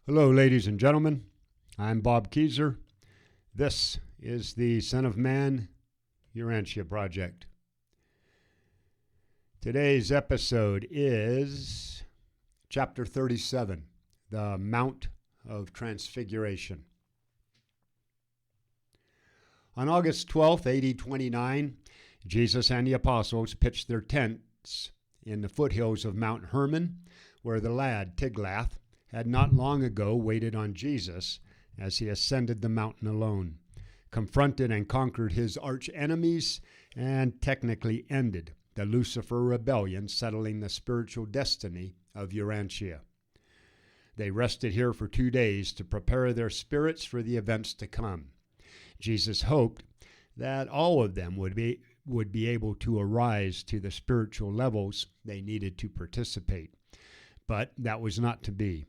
Hello, ladies and gentlemen. I'm Bob Keyser. This is the Son of Man Urantia Project. Today's episode is Chapter 37, the Mount of Transfiguration. On August 12th, AD 29, Jesus and the apostles pitched their tents in the foothills of Mount Hermon, where the lad Tiglath had not long ago waited on Jesus as he ascended the mountain alone, confronted and conquered his arch-enemies, and technically ended the Lucifer rebellion, settling the spiritual destiny of Urantia. They rested here for 2 days to prepare their spirits for the events to come. Jesus hoped that all of them would be able to arise to the spiritual levels they needed to participate. But that was not to be.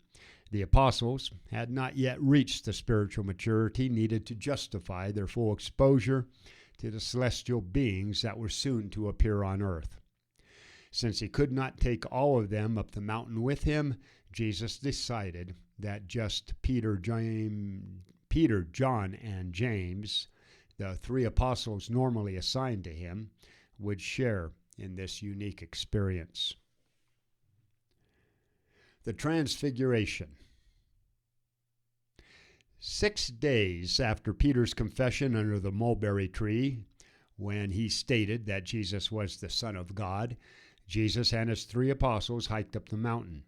The apostles had not yet reached the spiritual maturity needed to justify their full exposure to the celestial beings that were soon to appear on earth. Since he could not take all of them up the mountain with him, Jesus decided that just Peter, John, and James, the 3 apostles normally assigned to him, would share in this unique experience. The Transfiguration. 6 days after Peter's confession under the mulberry tree, when he stated that Jesus was the Son of God, Jesus and his 3 apostles hiked up the mountain.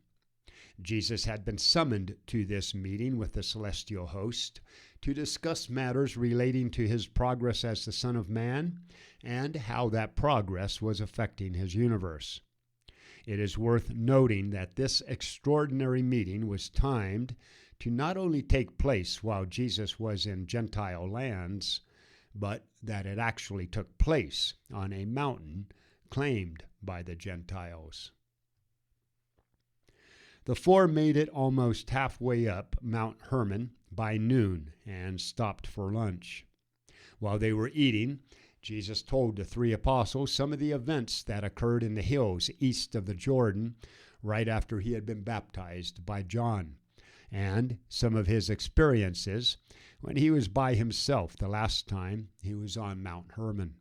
Jesus had been summoned to this meeting with the celestial host to discuss matters relating to his progress as the Son of Man and how that progress was affecting his universe. It is worth noting that this extraordinary meeting was timed to not only take place while Jesus was in Gentile lands, but that it actually took place on a mountain claimed by the Gentiles. The 4 made it almost halfway up Mount Hermon by noon and stopped for lunch. While they were eating, Jesus told the 3 apostles some of the events that occurred in the hills east of the Jordan right after he had been baptized by John, and some of his experiences when he was by himself the last time he was on Mount Hermon.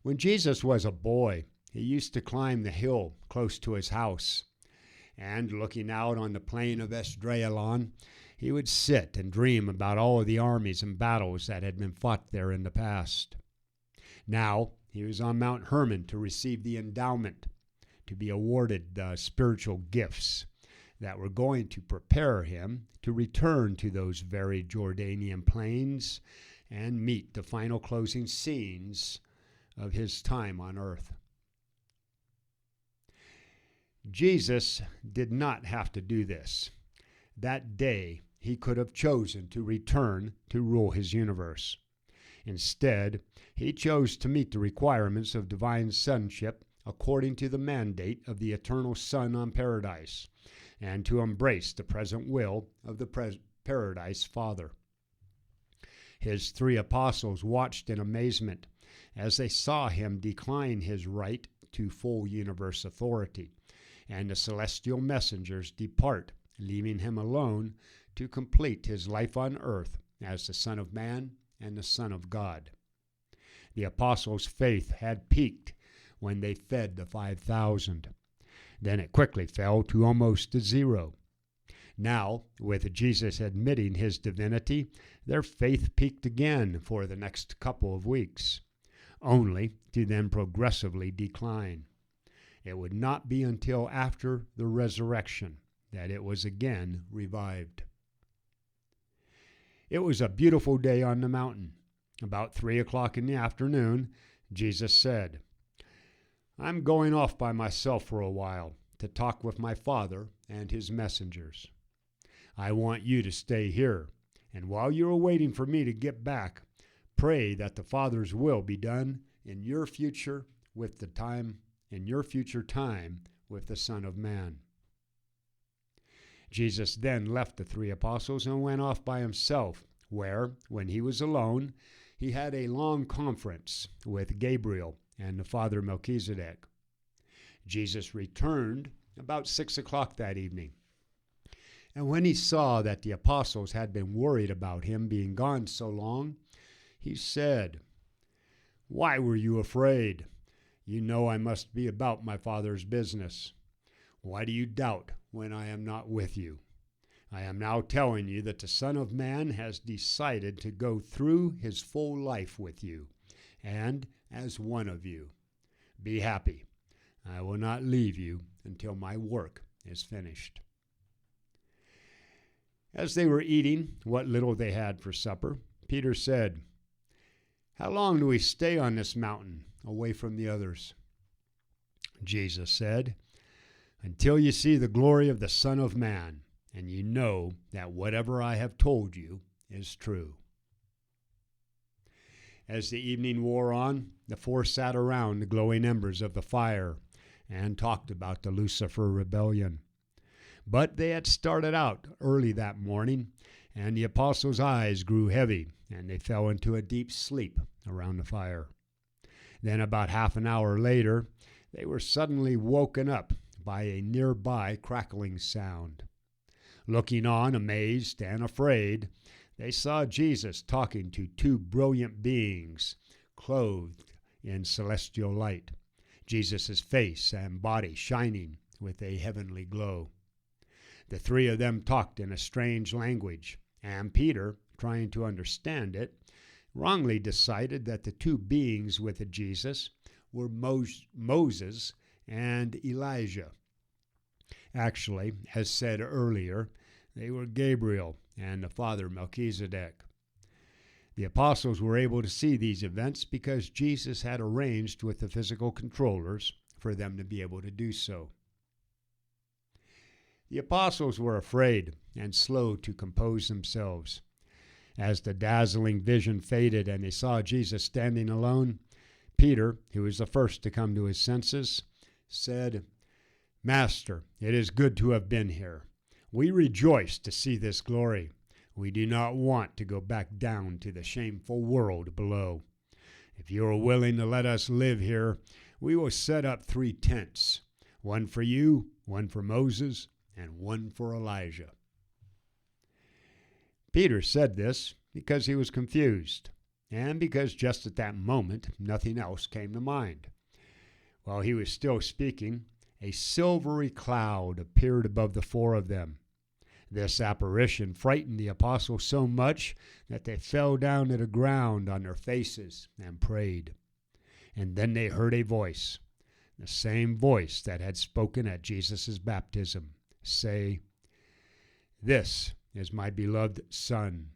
When Jesus was a boy, he used to climb the hill close to his house, and looking out on the plain of Esdraelon, he would sit and dream about all of the armies and battles that had been fought there in the past. Now he was on Mount Hermon to receive the endowment, to be awarded the spiritual gifts that were going to prepare him to return to those very Jordanian plains and meet the final closing scenes of his time on earth. Jesus did not have to do this. That day, he could have chosen to return to rule his universe. Instead, he chose to meet the requirements of divine sonship according to the mandate of the eternal Son on Paradise, and to embrace the present will of the Paradise Father. His 3 apostles watched in amazement as they saw him decline his right to full universe authority, and the celestial messengers depart, leaving him alone to complete his life on earth as the Son of Man and the Son of God. The apostles' faith had peaked when they fed the 5,000. Then it quickly fell to almost zero. Now, with Jesus admitting his divinity, their faith peaked again for the next couple of weeks, only to then progressively decline. It would not be until after the resurrection that it was again revived. It was a beautiful day on the mountain. About 3 o'clock in the afternoon, Jesus said, "I'm going off by myself for a while to talk with my Father and his messengers. I want you to stay here, and while you're waiting for me to get back, pray that the Father's will be done in your future time with the Son of Man." Jesus then left the 3 apostles and went off by himself, where, when he was alone, he had a long conference with Gabriel and the Father Melchizedek. Jesus returned about 6 o'clock that evening. And when he saw that the apostles had been worried about him being gone so long, he said, "Why were you afraid? You know I must be about my Father's business. Why do you doubt when I am not with you? I am now telling you that the Son of Man has decided to go through his full life with you, and as one of you. Be happy. I will not leave you until my work is finished." As they were eating what little they had for supper, Peter said, "How long do we stay on this mountain, away from the others?" Jesus said, "Until you see the glory of the Son of Man, and you know that whatever I have told you is true." As the evening wore on, the four sat around the glowing embers of the fire and talked about the Lucifer rebellion. But they had started out early that morning, and the apostles' eyes grew heavy, and they fell into a deep sleep around the fire. Then about half an hour later, they were suddenly woken up by a nearby crackling sound. Looking on, amazed and afraid, they saw Jesus talking to two brilliant beings clothed in celestial light, Jesus' face and body shining with a heavenly glow. The three of them talked in a strange language, and Peter, trying to understand it, wrongly decided that the two beings with Jesus were Moses and Elijah. Actually, as said earlier, they were Gabriel and the father Melchizedek. The apostles were able to see these events because Jesus had arranged with the physical controllers for them to be able to do so. The apostles were afraid and slow to compose themselves. As the dazzling vision faded and they saw Jesus standing alone, Peter, who was the first to come to his senses, said, "Master, it is good to have been here. We rejoice to see this glory. We do not want to go back down to the shameful world below. If you are willing to let us live here, we will set up 3 tents, one for you, one for Moses, and one for Elijah." Peter said this because he was confused, and because just at that moment nothing else came to mind. While he was still speaking, a silvery cloud appeared above the 4 of them. This apparition frightened the apostles so much that they fell down to the ground on their faces and prayed. And then they heard a voice, the same voice that had spoken at Jesus' baptism, say, "This is my beloved Son.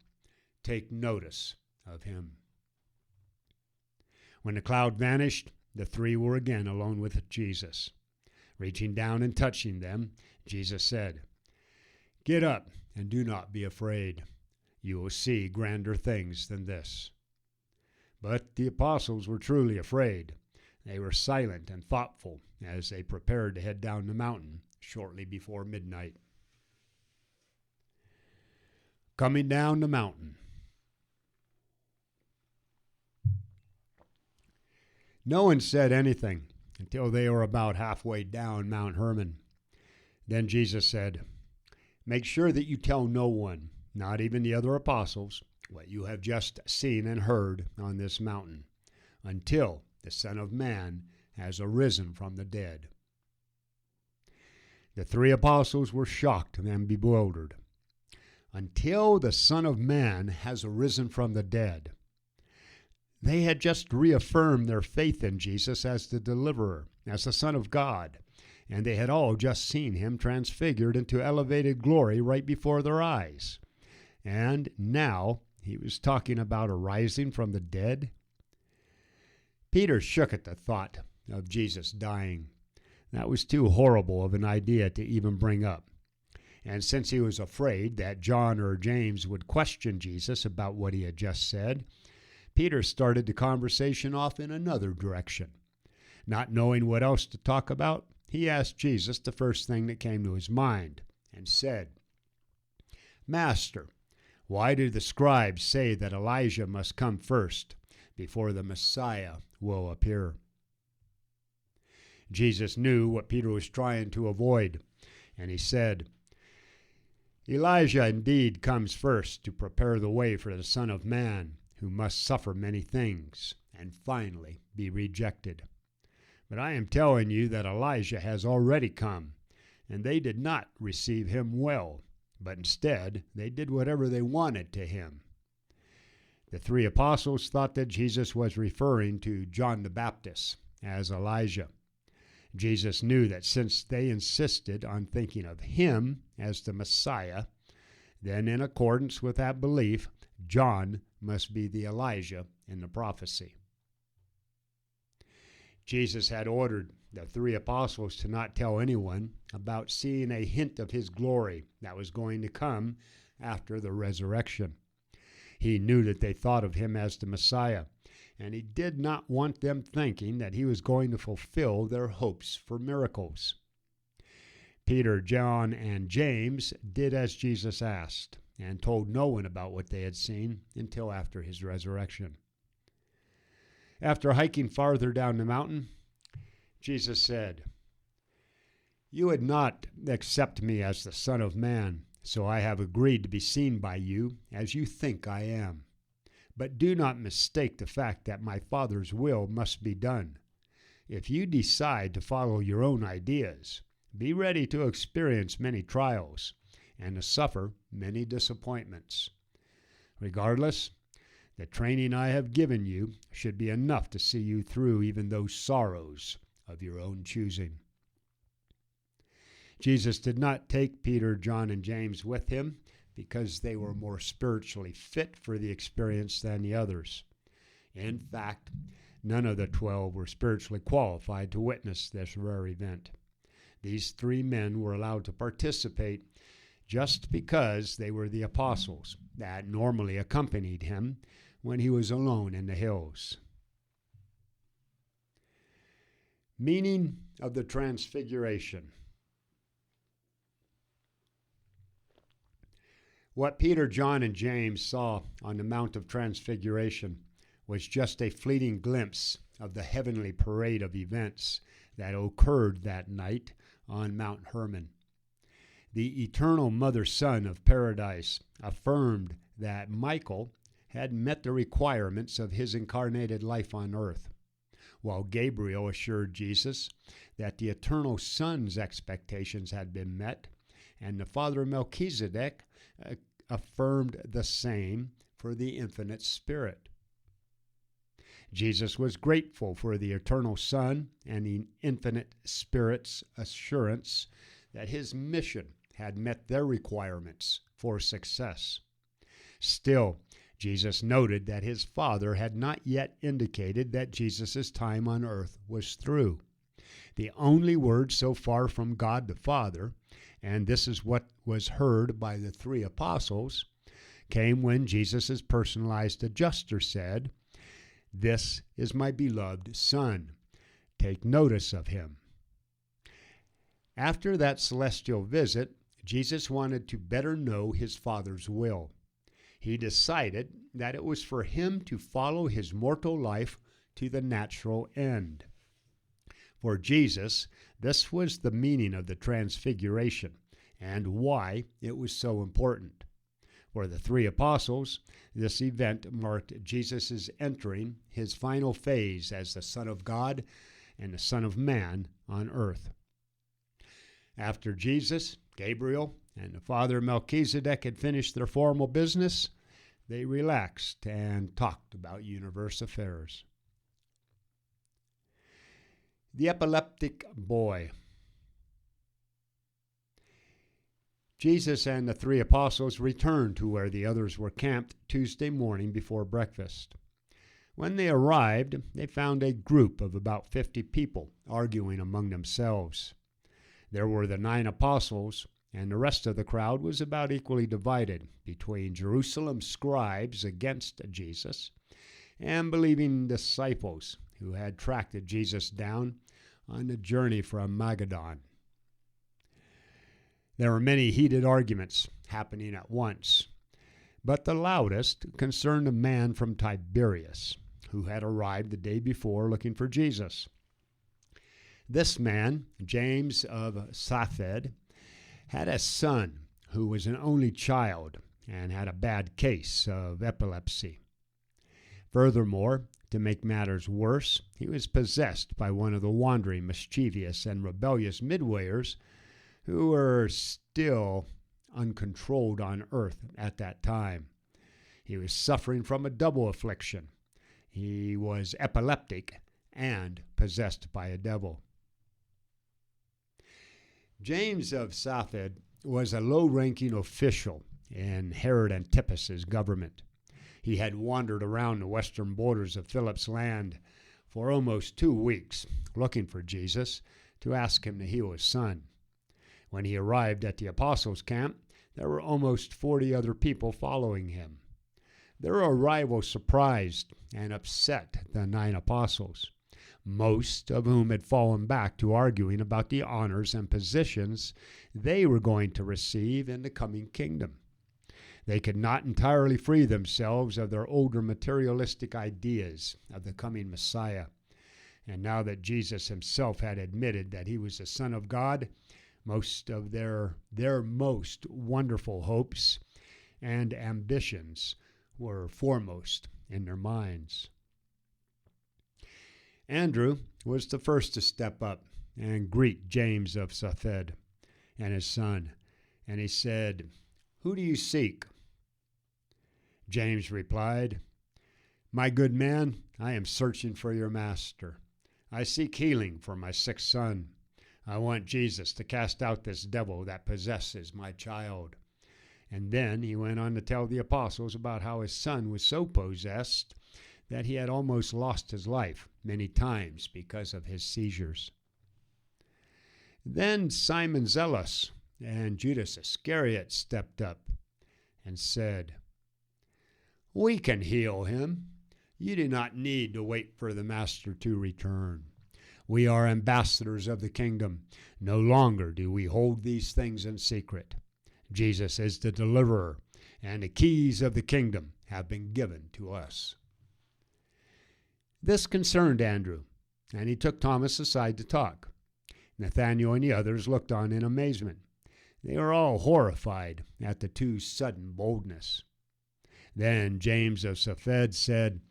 Take notice of him." When the cloud vanished, the 3 were again alone with Jesus. Reaching down and touching them, Jesus said, "Get up and do not be afraid. You will see grander things than this." But the apostles were truly afraid. They were silent and thoughtful as they prepared to head down the mountain shortly before midnight. Coming down the mountain. No one said anything until they were about halfway down Mount Hermon. Then Jesus said, "Make sure that you tell no one, not even the other apostles, what you have just seen and heard on this mountain, until the Son of Man has arisen from the dead." The 3 apostles were shocked and bewildered. Until the Son of Man has arisen from the dead. They had just reaffirmed their faith in Jesus as the deliverer, as the Son of God, and they had all just seen him transfigured into elevated glory right before their eyes. And now he was talking about arising from the dead. Peter shook at the thought of Jesus dying. That was too horrible of an idea to even bring up. And since he was afraid that John or James would question Jesus about what he had just said, Peter started the conversation off in another direction. Not knowing what else to talk about, he asked Jesus the first thing that came to his mind and said, "Master, why do the scribes say that Elijah must come first before the Messiah will appear?" Jesus knew what Peter was trying to avoid, and he said, Elijah indeed comes first to prepare the way for the Son of Man, who must suffer many things and finally be rejected. But I am telling you that Elijah has already come, and they did not receive him well, but instead they did whatever they wanted to him. The three apostles thought that Jesus was referring to John the Baptist as Elijah. Jesus knew that since they insisted on thinking of him as the Messiah, then in accordance with that belief, John must be the Elijah in the prophecy. Jesus had ordered the three apostles to not tell anyone about seeing a hint of his glory that was going to come after the resurrection. He knew that they thought of him as the Messiah, and he did not want them thinking that he was going to fulfill their hopes for miracles. Peter, John, and James did as Jesus asked and told no one about what they had seen until after his resurrection. After hiking farther down the mountain, Jesus said, "You would not accept me as the Son of Man, so I have agreed to be seen by you as you think I am. But do not mistake the fact that my Father's will must be done. If you decide to follow your own ideas, be ready to experience many trials and to suffer many disappointments. Regardless, the training I have given you should be enough to see you through even those sorrows of your own choosing." Jesus did not take Peter, John, and James with him because they were more spiritually fit for the experience than the others. In fact, none of the 12 were spiritually qualified to witness this rare event. These three men were allowed to participate just because they were the apostles that normally accompanied him when he was alone in the hills. Meaning of the Transfiguration. What Peter, John, and James saw on the Mount of Transfiguration was just a fleeting glimpse of the heavenly parade of events that occurred that night on Mount Hermon. The eternal mother-son of paradise affirmed that Michael had met the requirements of his incarnated life on earth, while Gabriel assured Jesus that the eternal Son's expectations had been met, and the Father Melchizedek affirmed the same for the infinite Spirit. Jesus was grateful for the eternal Son and the infinite Spirit's assurance that his mission had met their requirements for success. Still, Jesus noted that his Father had not yet indicated that Jesus' time on earth was through. The only word so far from God the Father, and this is what was heard by the three apostles, came when Jesus' personalized adjuster said, "This is my beloved Son. Take notice of him." After that celestial visit, Jesus wanted to better know his Father's will. He decided that it was for him to follow his mortal life to the natural end. For Jesus, this was the meaning of the Transfiguration and why it was so important. For the three apostles, this event marked Jesus' entering his final phase as the Son of God and the Son of Man on earth. After Jesus, Gabriel, and the Father Melchizedek had finished their formal business, they relaxed and talked about universe affairs. The epileptic boy. Jesus and the three apostles returned to where the others were camped Tuesday morning before breakfast. When they arrived, they found a group of about 50 people arguing among themselves. There were the 9 apostles, and the rest of the crowd was about equally divided between Jerusalem scribes against Jesus and believing disciples who had tracked Jesus down on the journey from Magadan. There were many heated arguments happening at once, but the loudest concerned a man from Tiberias who had arrived the day before looking for Jesus. This man, James of Saphed, had a son who was an only child and had a bad case of epilepsy. Furthermore, to make matters worse, he was possessed by one of the wandering, mischievous, and rebellious midwayers who were still uncontrolled on earth at that time. He was suffering from a double affliction. He was epileptic and possessed by a devil. James of Safed was a low-ranking official in Herod Antipas's government. He had wandered around the western borders of Philip's land for almost 2 weeks, looking for Jesus to ask him to heal his son. When he arrived at the apostles' camp, there were almost 40 other people following him. Their arrival surprised and upset the 9 apostles, most of whom had fallen back to arguing about the honors and positions they were going to receive in the coming kingdom. They could not entirely free themselves of their older materialistic ideas of the coming Messiah. And now that Jesus himself had admitted that he was the Son of God, most of their most wonderful hopes and ambitions were foremost in their minds. Andrew was the first to step up and greet James of Safed and his son, and he said, "Who do you seek?" James replied, "My good man, I am searching for your master. I seek healing for my sick son. I want Jesus to cast out this devil that possesses my child." And then he went on to tell the apostles about how his son was so possessed that he had almost lost his life many times because of his seizures. Then Simon Zealous and Judas Iscariot stepped up and said, "We can heal him. You do not need to wait for the Master to return. We are ambassadors of the kingdom. No longer do we hold these things in secret. Jesus is the deliverer, and the keys of the kingdom have been given to us." This concerned Andrew, and he took Thomas aside to talk. Nathanael and the others looked on in amazement. They were all horrified at the two sudden boldness. Then James of Safed said,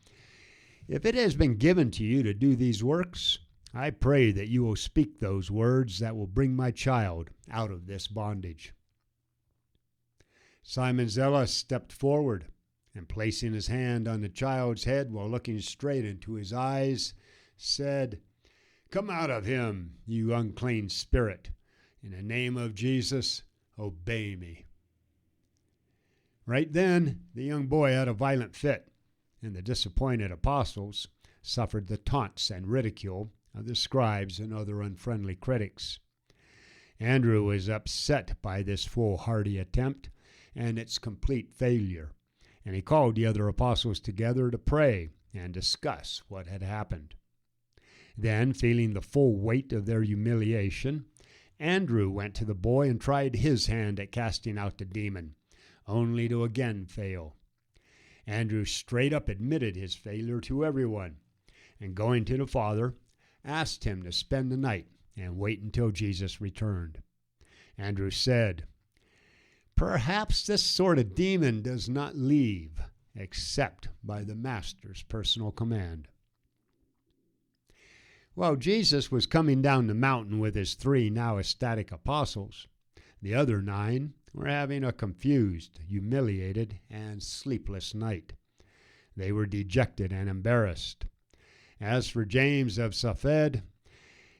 "If it has been given to you to do these works, I pray that you will speak those words that will bring my child out of this bondage." Simon Zealous stepped forward, and placing his hand on the child's head while looking straight into his eyes, said, "Come out of him, you unclean spirit. In the name of Jesus, obey me." Right then, the young boy had a violent fit, and the disappointed apostles suffered the taunts and ridicule of the scribes and other unfriendly critics. Andrew was upset by this foolhardy attempt and its complete failure, and he called the other apostles together to pray and discuss what had happened. Then, feeling the full weight of their humiliation, Andrew went to the boy and tried his hand at casting out the demon, only to again fail. Andrew straight up admitted his failure to everyone, and going to the father, asked him to spend the night and wait until Jesus returned. Andrew said, "Perhaps this sort of demon does not leave except by the Master's personal command." While Jesus was coming down the mountain with his 3 now ecstatic apostles, the other 9 were having a confused, humiliated, and sleepless night. They were dejected and embarrassed. As for James of Safed,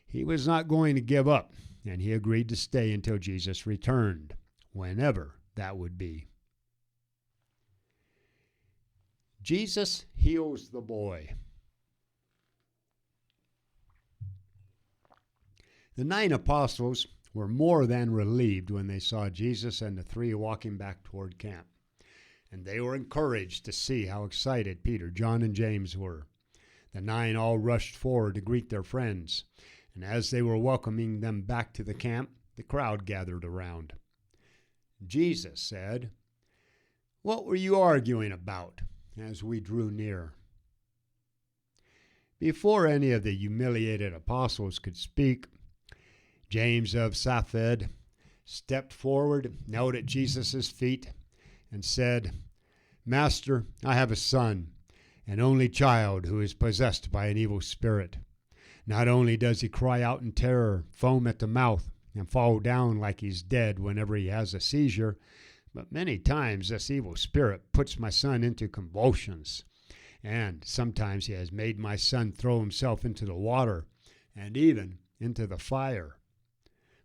he was not going to give up, and he agreed to stay until Jesus returned, whenever that would be. Jesus heals the boy. The 9 apostles were more than relieved when they saw Jesus and the 3 walking back toward camp. And they were encouraged to see how excited Peter, John, and James were. The 9 all rushed forward to greet their friends, and as they were welcoming them back to the camp, the crowd gathered around. Jesus said, "What were you arguing about?" as we drew near. Before any of the humiliated apostles could speak, James of Safed stepped forward, knelt at Jesus' feet, and said, "Master, I have a son, an only child who is possessed by an evil spirit. Not only does he cry out in terror, foam at the mouth, and fall down like he's dead whenever he has a seizure, but many times this evil spirit puts my son into convulsions. And sometimes he has made my son throw himself into the water and even into the fire.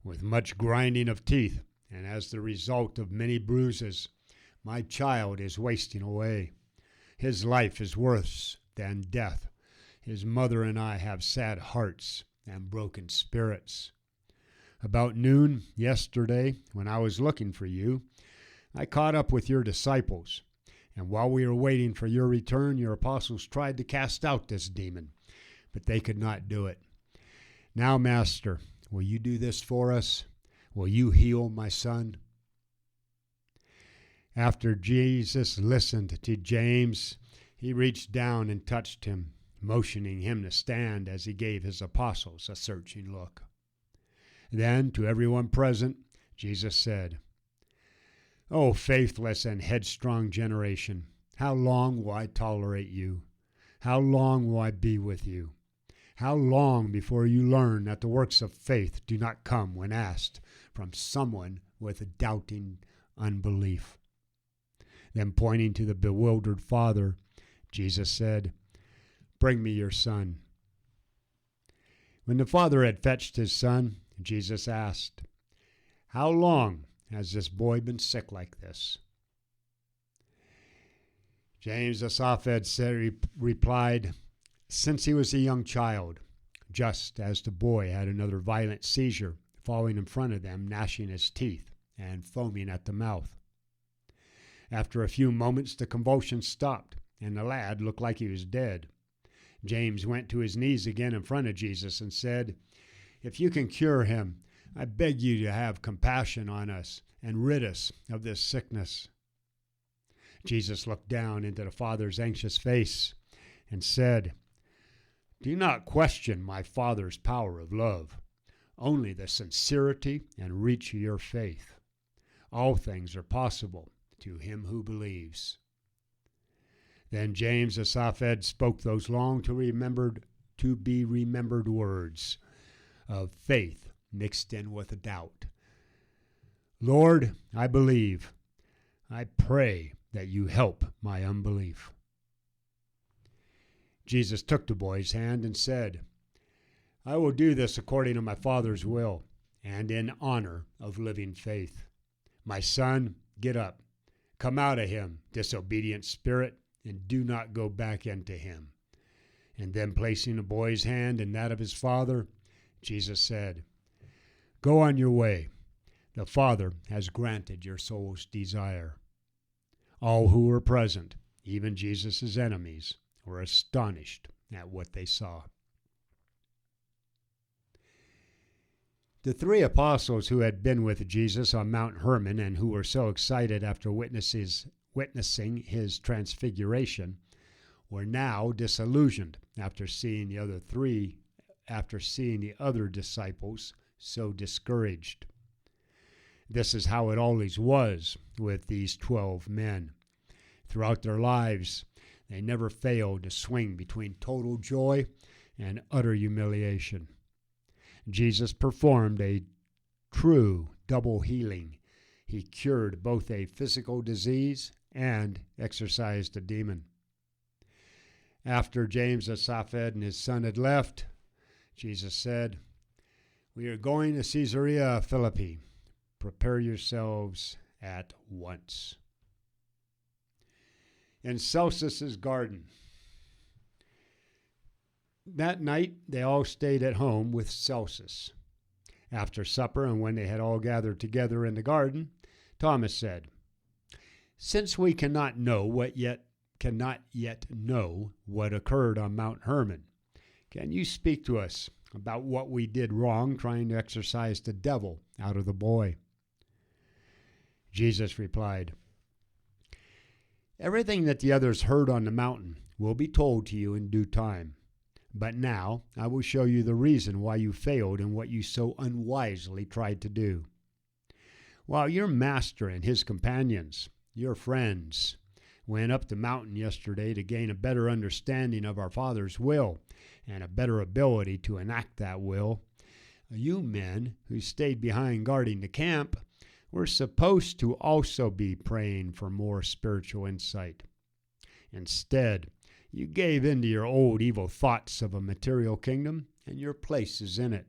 With much grinding of teeth, and as the result of many bruises, my child is wasting away. His life is worse than death. His mother and I have sad hearts and broken spirits. About noon yesterday, when I was looking for you, I caught up with your disciples, and while we were waiting for your return, your apostles tried to cast out this demon, but they could not do it. Now, Master, will you do this for us? Will you heal my son?" After Jesus listened to James, he reached down and touched him, motioning him to stand as he gave his apostles a searching look. Then, to everyone present, Jesus said, "O faithless and headstrong generation, how long will I tolerate you? How long will I be with you? How long before you learn that the works of faith do not come when asked from someone with a doubting unbelief?" Then, pointing to the bewildered father, Jesus said, "Bring me your son." When the father had fetched his son, Jesus asked, "How long has this boy been sick like this?" James the Sophed replied, "Since he was a young child, just as the boy had another violent seizure, falling in front of them, gnashing his teeth and foaming at the mouth. After a few moments, the convulsions stopped, and the lad looked like he was dead. James went to his knees again in front of Jesus and said, 'If you can cure him, I beg you to have compassion on us and rid us of this sickness.' Jesus looked down into the father's anxious face and said, 'Do not question my Father's power of love, only the sincerity and reach of your faith. All things are possible to him who believes.' Then James the Sophed spoke those long to be remembered words of faith mixed in with a doubt. 'Lord, I believe. I pray that you help my unbelief.' Jesus took the boy's hand and said, 'I will do this according to my Father's will and in honor of living faith. My son, get up. Come out of him, disobedient spirit, and do not go back into him.' And then placing the boy's hand in that of his father, Jesus said, 'Go on your way. The Father has granted your soul's desire.' All who were present, even Jesus' enemies, were astonished at what they saw." The three apostles who had been with Jesus on Mount Hermon and who were so excited after witnessing his transfiguration were now disillusioned after seeing the other disciples so discouraged. This is how it always was with these 12 men. Throughout their lives, they never failed to swing between total joy and utter humiliation. Jesus performed a true double healing. He cured both a physical disease and exorcised a demon. After James the Sophed and his son had left, Jesus said, "We are going to Caesarea Philippi. Prepare yourselves at once." In Celsus's garden. That night they all stayed at home with Celsus. After supper, and when they had all gathered together in the garden, Thomas said, "Since we cannot yet know what occurred on Mount Hermon, can you speak to us about what we did wrong trying to exorcise the devil out of the boy?" Jesus replied, "Everything that the others heard on the mountain will be told to you in due time. But now I will show you the reason why you failed in what you so unwisely tried to do. While your master and his companions, your friends, went up the mountain yesterday to gain a better understanding of our Father's will and a better ability to enact that will, you men who stayed behind guarding the camp were supposed to also be praying for more spiritual insight. Instead, you gave in to your old evil thoughts of a material kingdom and your places in it.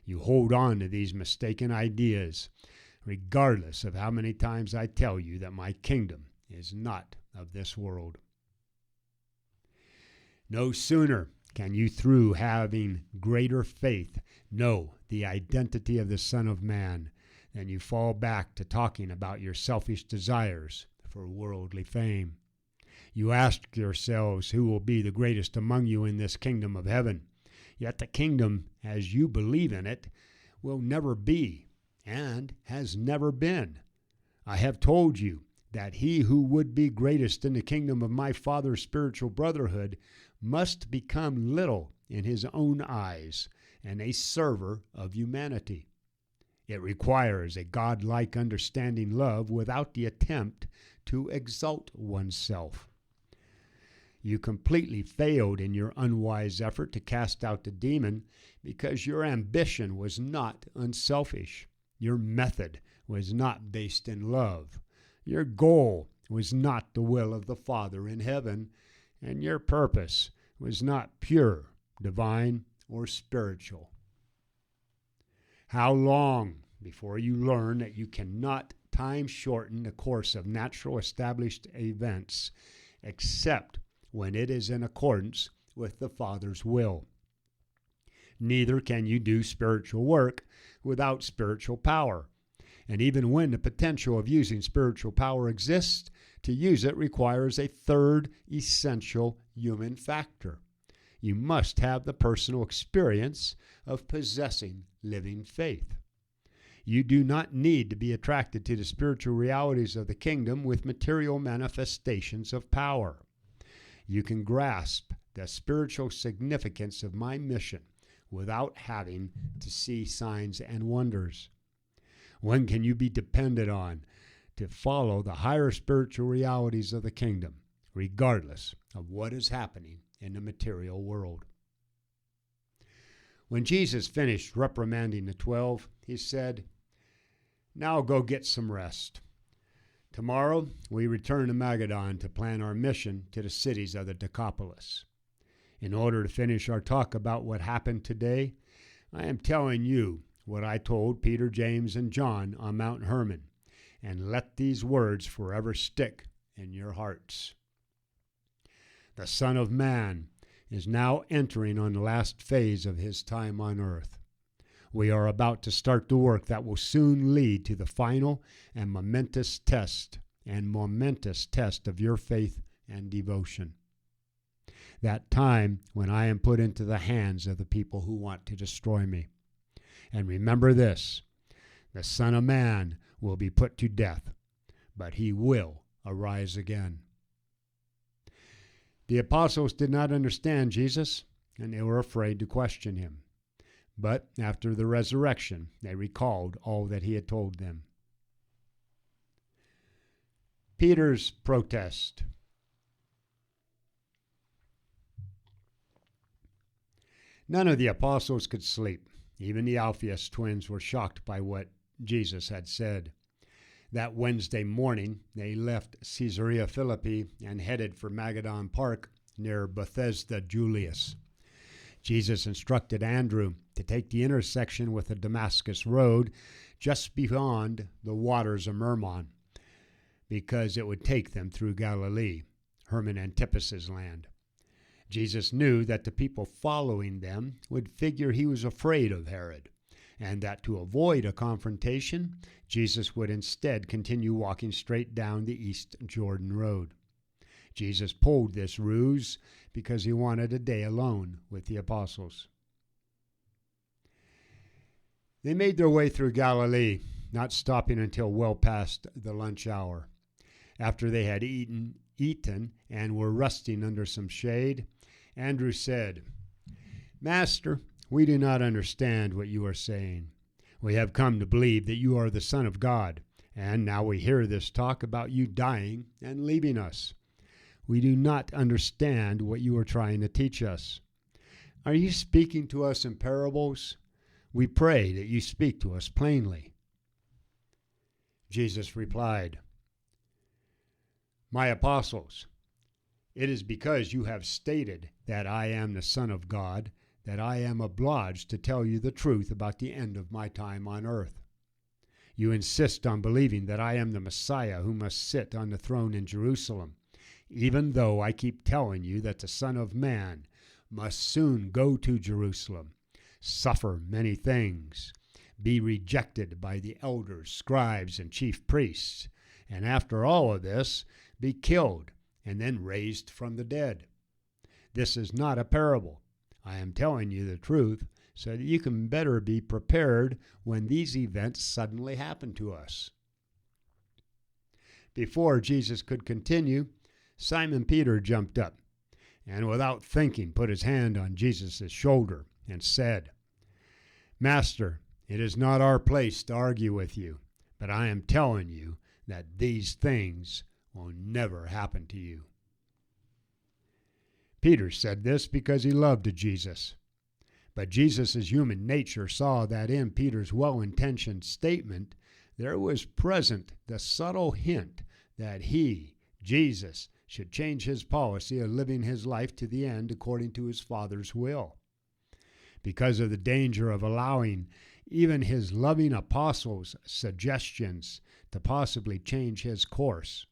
You hold on to these mistaken ideas, regardless of how many times I tell you that my kingdom is not of this world. No sooner can you, through having greater faith, know the identity of the Son of Man than you fall back to talking about your selfish desires for worldly fame. You ask yourselves who will be the greatest among you in this kingdom of heaven. Yet the kingdom, as you believe in it, will never be and has never been. I have told you that he who would be greatest in the kingdom of my Father's spiritual brotherhood must become little in his own eyes and a server of humanity. It requires a godlike understanding love without the attempt to exalt oneself. You completely failed in your unwise effort to cast out the demon because your ambition was not unselfish. Your method was not based in love. Your goal was not the will of the Father in heaven, and your purpose was not pure, divine, or spiritual. How long before you learn that you cannot time shorten the course of natural established events except when it is in accordance with the Father's will? Neither can you do spiritual work without spiritual power. And even when the potential of using spiritual power exists, to use it requires a third essential human factor. You must have the personal experience of possessing living faith. You do not need to be attracted to the spiritual realities of the kingdom with material manifestations of power. You can grasp the spiritual significance of my mission without having to see signs and wonders. When can you be depended on to follow the higher spiritual realities of the kingdom, regardless of what is happening in the material world? When Jesus finished reprimanding the 12, he said, "Now go get some rest. Tomorrow we return to Magadan to plan our mission to the cities of the Decapolis. In order to finish our talk about what happened today, I am telling you what I told Peter, James, and John on Mount Hermon, and let these words forever stick in your hearts. The Son of Man is now entering on the last phase of his time on earth. We are about to start the work that will soon lead to the final and momentous test of your faith and devotion. That time when I am put into the hands of the people who want to destroy me. And remember this, the Son of Man will be put to death, but he will arise again." The apostles did not understand Jesus, and they were afraid to question him. But after the resurrection, they recalled all that he had told them. Peter's protest. None of the apostles could sleep. Even the Alphaeus twins were shocked by what Jesus had said. That Wednesday morning, they left Caesarea Philippi and headed for Magadan Park near Bethesda Julius. Jesus instructed Andrew to take the intersection with the Damascus Road just beyond the waters of Mermon, because it would take them through Galilee, Herman Antipas's land. Jesus knew that the people following them would figure he was afraid of Herod, and that to avoid a confrontation, Jesus would instead continue walking straight down the East Jordan Road. Jesus pulled this ruse because he wanted a day alone with the apostles. They made their way through Galilee, not stopping until well past the lunch hour. After they had eaten and were resting under some shade, Andrew said, "Master, we do not understand what you are saying." We have come to believe that you are the Son of God, and now we hear this talk about you dying and leaving us. We do not understand what you are trying to teach us. Are you speaking to us in parables? We pray that you speak to us plainly." Jesus replied, "My apostles, it is because you have stated that I am the Son of God that I am obliged to tell you the truth about the end of my time on earth. You insist on believing that I am the Messiah who must sit on the throne in Jerusalem, even though I keep telling you that the Son of Man must soon go to Jerusalem, suffer many things, be rejected by the elders, scribes, and chief priests, and after all of this, be killed and then raised from the dead. This is not a parable. I am telling you the truth so that you can better be prepared when these events suddenly happen to us." Before Jesus could continue, Simon Peter jumped up and without thinking put his hand on Jesus' shoulder and said, "Master, it is not our place to argue with you, but I am telling you that these things will never happen to you." Peter said this because he loved Jesus. But Jesus' human nature saw that in Peter's well-intentioned statement there was present the subtle hint that he, Jesus, should change his policy of living his life to the end according to his Father's will. Because of the danger of allowing even his loving apostles' suggestions to possibly change his course,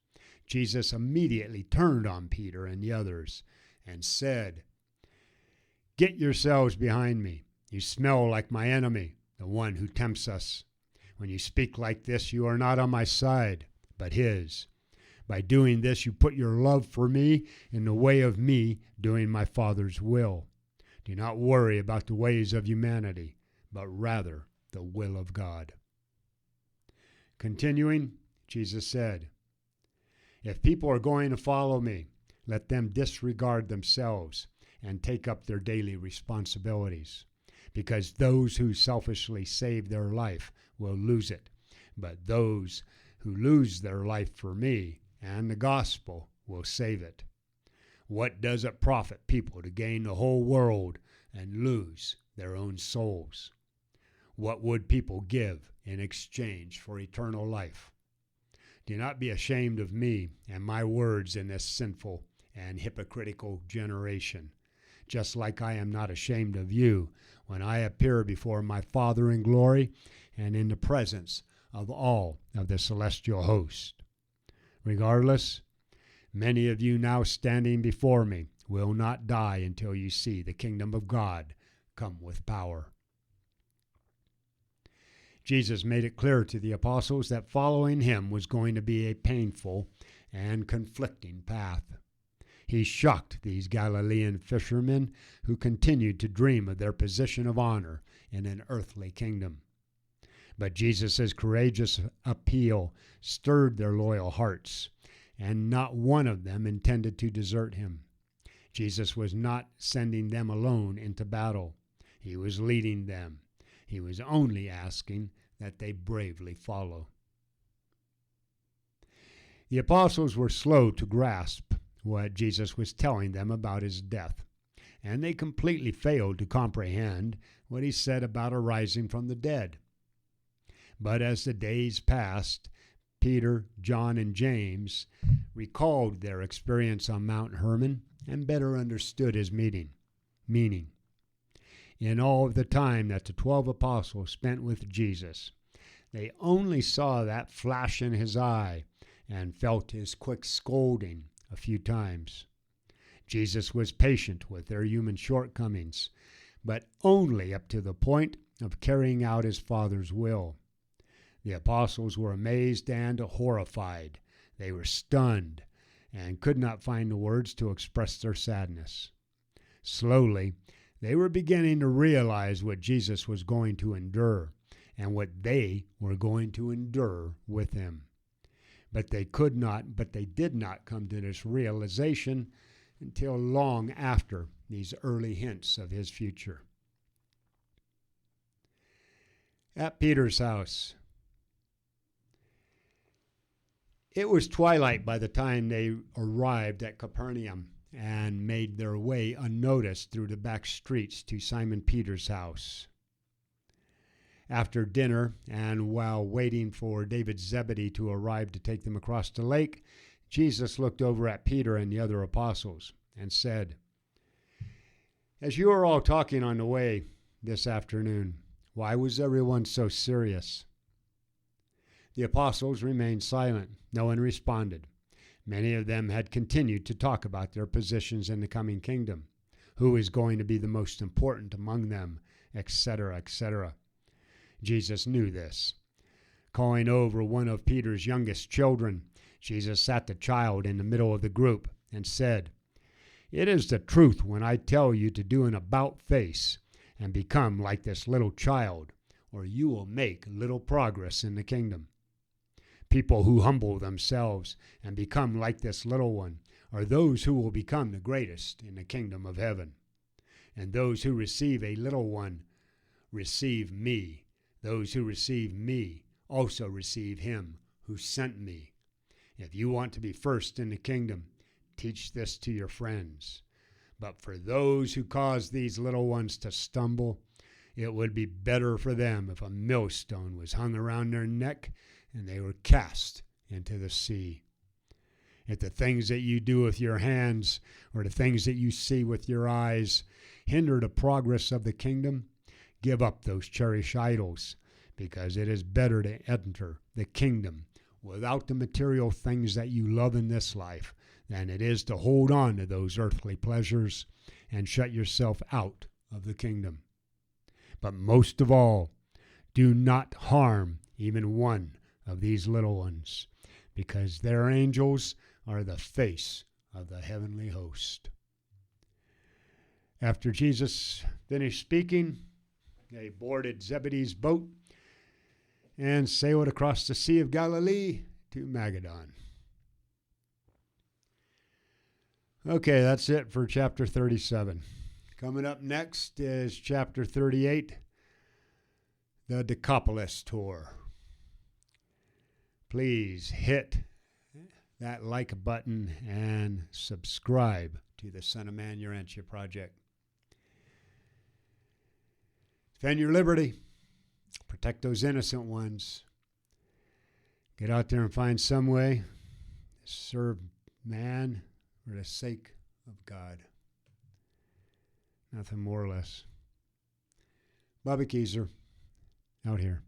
Jesus immediately turned on Peter and the others and said, "Get yourselves behind me. You smell like my enemy, the one who tempts us. When you speak like this, you are not on my side, but his. By doing this, you put your love for me in the way of me doing my Father's will. Do not worry about the ways of humanity, but rather the will of God." Continuing, Jesus said, "If people are going to follow me, let them disregard themselves and take up their daily responsibilities, because those who selfishly save their life will lose it, but those who lose their life for me and the gospel will save it. What does it profit people to gain the whole world and lose their own souls? What would people give in exchange for eternal life? Do not be ashamed of me and my words in this sinful and hypocritical generation, just like I am not ashamed of you when I appear before my Father in glory and in the presence of all of the celestial host. Regardless, many of you now standing before me will not die until you see the kingdom of God come with power." Jesus made it clear to the apostles that following him was going to be a painful and conflicting path. He shocked these Galilean fishermen who continued to dream of their position of honor in an earthly kingdom. But Jesus' courageous appeal stirred their loyal hearts, and not one of them intended to desert him. Jesus was not sending them alone into battle. He was leading them. He was only asking that they bravely follow. The apostles were slow to grasp what Jesus was telling them about his death, and they completely failed to comprehend what he said about arising from the dead. But as the days passed, Peter, John, and James recalled their experience on Mount Hermon and better understood his meaning. In all of the time that the 12 apostles spent with Jesus, they only saw that flash in his eye and felt his quick scolding a few times. Jesus was patient with their human shortcomings, but only up to the point of carrying out his Father's will. The apostles were amazed and horrified. They were stunned and could not find the words to express their sadness. Slowly, they were beginning to realize what Jesus was going to endure and what they were going to endure with him. But they did not come to this realization until long after these early hints of his future. At Peter's house. It was twilight by the time they arrived at Capernaum and made their way unnoticed through the back streets to Simon Peter's house. After dinner, and while waiting for David Zebedee to arrive to take them across the lake, Jesus looked over at Peter and the other apostles and said, "As you are all talking on the way this afternoon, why was everyone so serious?" The apostles remained silent. No one responded. Many of them had continued to talk about their positions in the coming kingdom, who is going to be the most important among them, etc., etc. Jesus knew this. Calling over one of Peter's youngest children, Jesus sat the child in the middle of the group and said, "It is the truth when I tell you to do an about-face and become like this little child, or you will make little progress in the kingdom. People who humble themselves and become like this little one are those who will become the greatest in the kingdom of heaven. And those who receive a little one receive me. Those who receive me also receive him who sent me. If you want to be first in the kingdom, teach this to your friends. But for those who cause these little ones to stumble, it would be better for them if a millstone was hung around their neck and they were cast into the sea. If the things that you do with your hands or the things that you see with your eyes hinder the progress of the kingdom, give up those cherished idols, because it is better to enter the kingdom without the material things that you love in this life than it is to hold on to those earthly pleasures and shut yourself out of the kingdom. But most of all, do not harm even one of these little ones, because their angels are the face of the heavenly host." After Jesus finished speaking, they boarded Zebedee's boat and sailed across the Sea of Galilee to Magadan. Okay, that's it for chapter 37. Coming up next is chapter 38, the Decapolis Tour. Please hit that like button and subscribe to the Son of Man Urantia project. Defend your liberty. Protect those innocent ones. Get out there and find some way to serve man for the sake of God. Nothing more or less. Bobby Keyser, out here.